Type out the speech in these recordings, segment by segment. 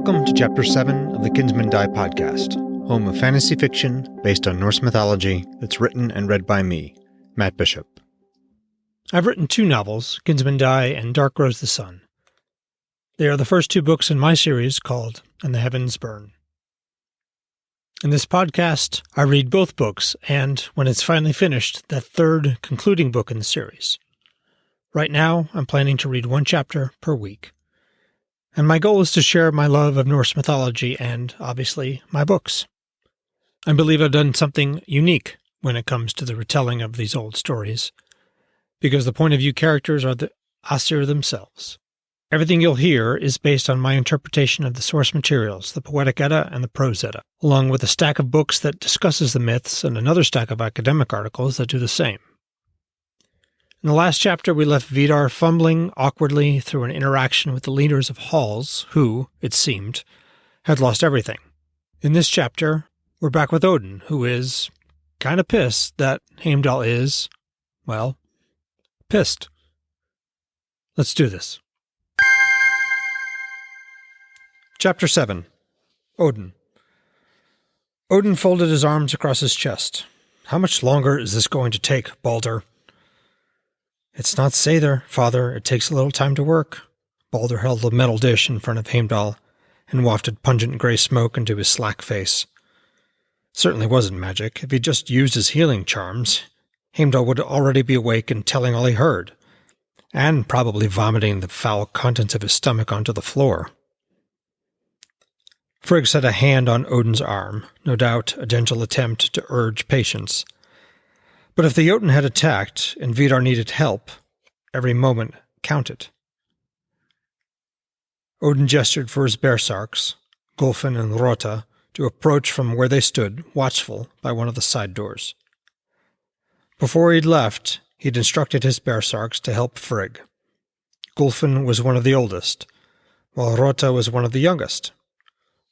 Welcome to Chapter 7 of the Kinsmen Die podcast, home of fantasy fiction based on Norse mythology that's written and read by me, Matt Bishop. I've written 2 novels, Kinsmen Die and Dark Grows the Sun. They are the first 2 books in my series called And the Heavens Burn. In this podcast, I read both books and, when it's finally finished, that third concluding book in the series. Right now, I'm planning to read 1 chapter per week. And my goal is to share my love of Norse mythology and, obviously, my books. I believe I've done something unique when it comes to the retelling of these old stories, because the point of view characters are the Asir themselves. Everything you'll hear is based on my interpretation of the source materials, the Poetic Edda and the Prose Edda, along with a stack of books that discusses the myths and another stack of academic articles that do the same. In the last chapter, we left Vidar fumbling awkwardly through an interaction with the leaders of Hals, who, it seemed, had lost everything. In this chapter, we're back with Odin, who is kind of pissed that Heimdall is, well, pissed. Let's do this. Chapter 7. Odin. Odin folded his arms across his chest. How much longer is this going to take, Baldur? It's not Sather, father. It takes a little time to work. Baldur held a metal dish in front of Heimdall and wafted pungent gray smoke into his slack face. Certainly wasn't magic. If he'd just used his healing charms, Heimdall would already be awake and telling all he heard, and probably vomiting the foul contents of his stomach onto the floor. Frigg set a hand on Odin's arm, no doubt a gentle attempt to urge patience. But if the Jotun had attacked, and Vidar needed help, every moment counted. Odin gestured for his bearsarks, Gulfin and Rota, to approach from where they stood, watchful, by one of the side doors. Before he'd left, he'd instructed his bearsarks to help Frigg. Gulfin was one of the oldest, while Rota was one of the youngest.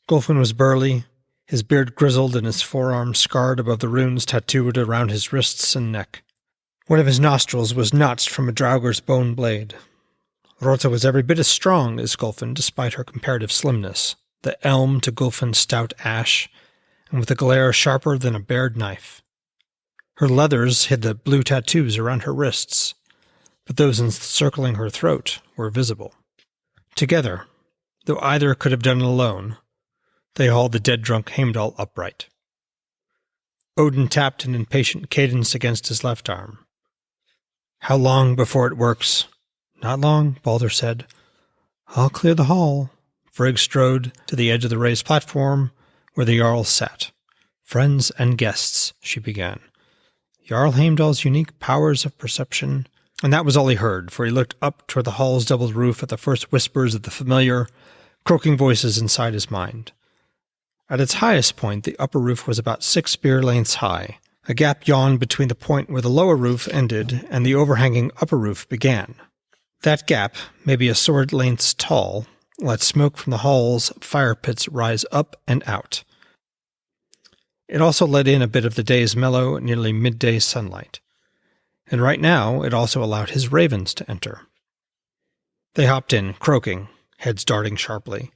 Gulfin was burly, his beard grizzled and his forearms scarred above the runes tattooed around his wrists and neck. One of his nostrils was notched from a Draugr's bone blade. Rota was every bit as strong as Gulfin, despite her comparative slimness, the elm to Gulfin's stout ash, and with a glare sharper than a bared knife. Her leathers hid the blue tattoos around her wrists, but those encircling her throat were visible. Together, though either could have done it alone, they hauled the dead-drunk Heimdall upright. Odin tapped an impatient cadence against his left arm. How long before it works? Not long, Baldur said. I'll clear the hall. Frigg strode to the edge of the raised platform where the Jarl sat. Friends and guests, she began. Jarl Heimdall's unique powers of perception. And that was all he heard, for he looked up toward the hall's doubled roof at the first whispers of the familiar, croaking voices inside his mind. At its highest point, the upper roof was about 6 spear lengths high. A gap yawned between the point where the lower roof ended and the overhanging upper roof began. That gap, maybe a sword lengths tall, let smoke from the hall's fire pits rise up and out. It also let in a bit of the day's mellow, nearly midday sunlight. And right now, it also allowed his ravens to enter. They hopped in, croaking, heads darting sharply.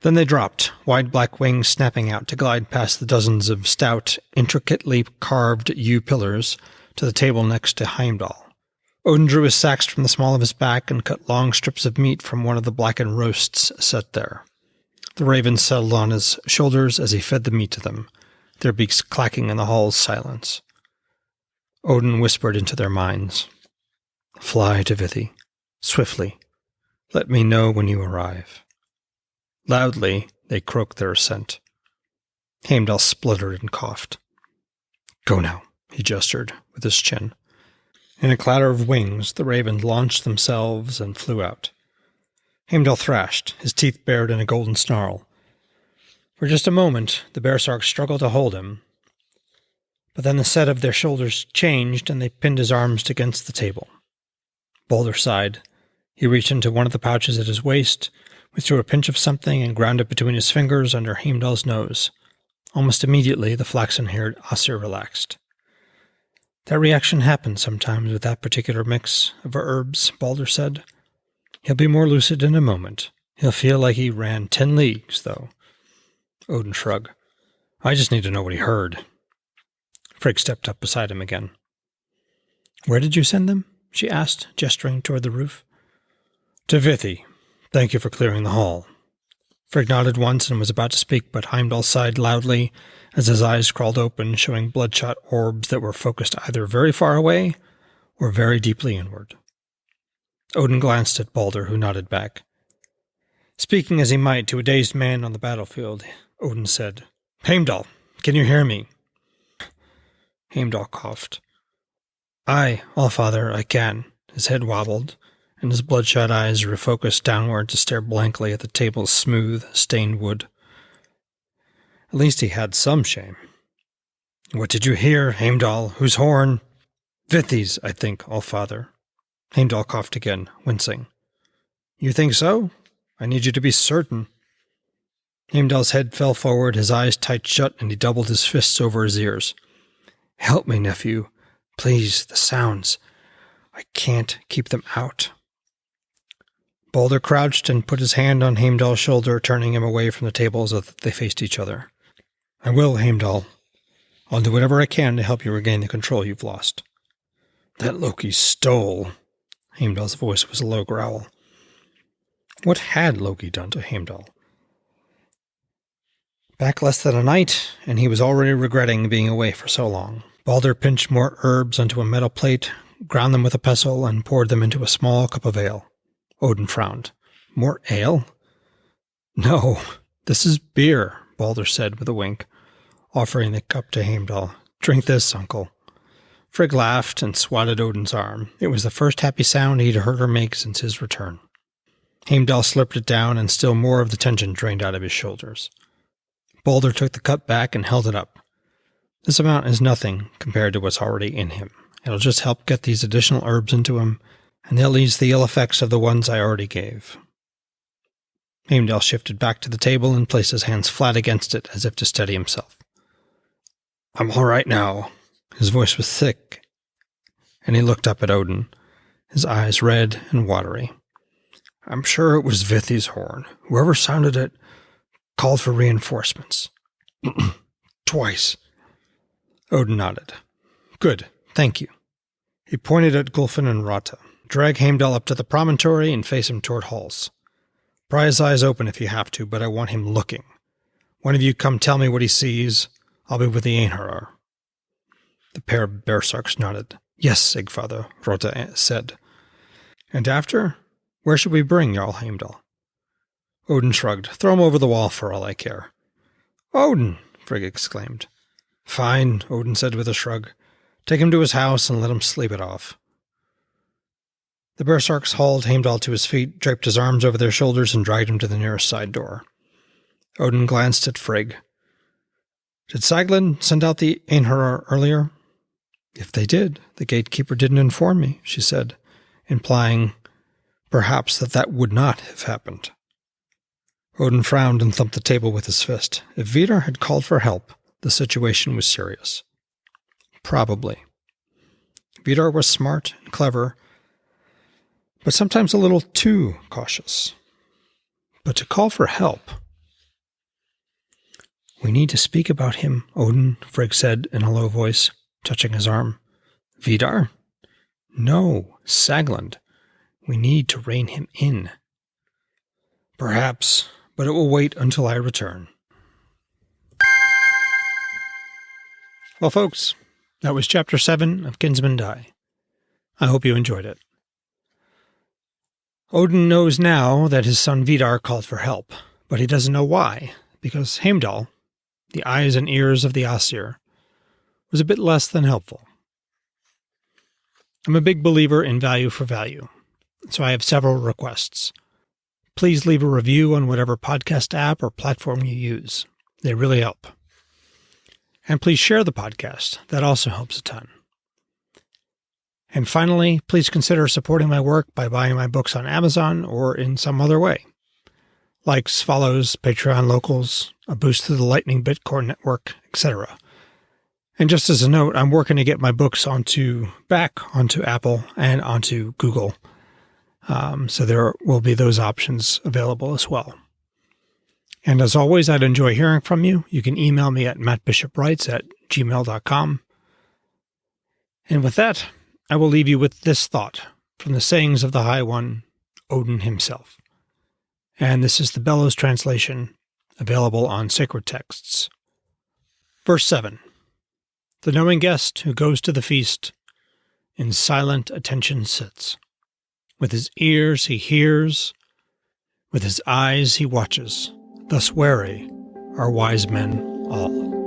Then they dropped, wide black wings snapping out to glide past the dozens of stout, intricately carved yew pillars to the table next to Heimdall. Odin drew his sacks from the small of his back and cut long strips of meat from one of the blackened roasts set there. The ravens settled on his shoulders as he fed the meat to them, their beaks clacking in the hall's silence. Odin whispered into their minds. Fly to Vithi, swiftly. Let me know when you arrive. Loudly, they croaked their assent. Heimdall spluttered and coughed. Go now, he gestured with his chin. In a clatter of wings, the ravens launched themselves and flew out. Heimdall thrashed, his teeth bared in a golden snarl. For just a moment, the bearsarks struggled to hold him, but then the set of their shoulders changed and they pinned his arms against the table. Baldur sighed. He reached into one of the pouches at his waist, withdrew a pinch of something and ground it between his fingers under Heimdall's nose. Almost immediately, the flaxen-haired Asir relaxed. That reaction happens sometimes with that particular mix of herbs, Baldur said. He'll be more lucid in a moment. He'll feel like he ran 10 leagues, though. Odin shrugged. I just need to know what he heard. Frigg stepped up beside him again. Where did you send them? She asked, gesturing toward the roof. To Vithi. Thank you for clearing the hall. Frigg nodded once and was about to speak, but Heimdall sighed loudly as his eyes crawled open, showing bloodshot orbs that were focused either very far away or very deeply inward. Odin glanced at Balder, who nodded back. Speaking as he might to a dazed man on the battlefield, Odin said, Heimdall, can you hear me? Heimdall coughed. Aye, Allfather, I can. His head wobbled, and his bloodshot eyes refocused downward to stare blankly at the table's smooth, stained wood. At least he had some shame. What did you hear, Heimdall? Whose horn? Vithi's, I think, Allfather. Heimdall coughed again, wincing. You think so? I need you to be certain. Heimdall's head fell forward, his eyes tight shut, and he doubled his fists over his ears. Help me, nephew. Please, the sounds. I can't keep them out. Balder crouched and put his hand on Heimdall's shoulder, turning him away from the table so that they faced each other. I will, Heimdall. I'll do whatever I can to help you regain the control you've lost. That Loki stole. Heimdall's voice was a low growl. What had Loki done to Heimdall? Back less than a night, and he was already regretting being away for so long. Balder pinched more herbs onto a metal plate, ground them with a pestle, and poured them into a small cup of ale. Odin frowned. More ale? No, this is beer, Balder said with a wink, offering the cup to Heimdall. Drink this, uncle. Frigg laughed and swatted Odin's arm. It was the first happy sound he'd heard her make since his return. Heimdall slurped it down, and still more of the tension drained out of his shoulders. Balder took the cup back and held it up. This amount is nothing compared to what's already in him. It'll just help get these additional herbs into him, and they'll ease the ill effects of the ones I already gave. Heimdall shifted back to the table and placed his hands flat against it as if to steady himself. I'm all right now. His voice was thick, and he looked up at Odin, his eyes red and watery. I'm sure it was Vithi's horn. Whoever sounded it called for reinforcements. Twice. Odin nodded. Good, thank you. He pointed at Gulfin and Rata. Drag Heimdall up to the promontory and face him toward Hals. Pry his eyes open if you have to, but I want him looking. One of you come tell me what he sees. I'll be with the Einherjar. The pair of Berserks nodded. Yes, Sigfather, Rota said. And after? Where should we bring Jarl Heimdall? Odin shrugged. Throw him over the wall for all I care. Odin! Frigg exclaimed. Fine, Odin said with a shrug. Take him to his house and let him sleep it off. The Berserks hauled Heimdall to his feet, draped his arms over their shoulders, and dragged him to the nearest side door. Odin glanced at Frigg. Did Saglin send out the Einherjar earlier? If they did, the gatekeeper didn't inform me, she said, implying perhaps that would not have happened. Odin frowned and thumped the table with his fist. If Vidar had called for help, the situation was serious. Probably. Vidar was smart and clever, but sometimes a little too cautious. But to call for help... We need to speak about him, Odin, Frigg said in a low voice, touching his arm. Vidar? No, Saglund. We need to rein him in. Perhaps, but it will wait until I return. Well, folks, that was Chapter 7 of Kinsmen Die. I hope you enjoyed it. Odin knows now that his son Vidar called for help, but he doesn't know why, because Heimdall, the eyes and ears of the Aesir, was a bit less than helpful. I'm a big believer in value for value, so I have several requests. Please leave a review on whatever podcast app or platform you use. They really help. And please share the podcast. That also helps a ton. And finally, please consider supporting my work by buying my books on Amazon or in some other way. Likes, follows, Patreon locals, a boost to the Lightning Bitcoin network, etc. And just as a note, I'm working to get my books back onto Apple and onto Google. So there will be those options available as well. And as always, I'd enjoy hearing from you. You can email me at mattbishopwrites@gmail.com. And with that, I will leave you with this thought from the sayings of the High One, Odin himself. And this is the Bellows translation, available on Sacred Texts. Verse 7. The knowing guest who goes to the feast in silent attention sits. With his ears he hears, with his eyes he watches. Thus wary are wise men all.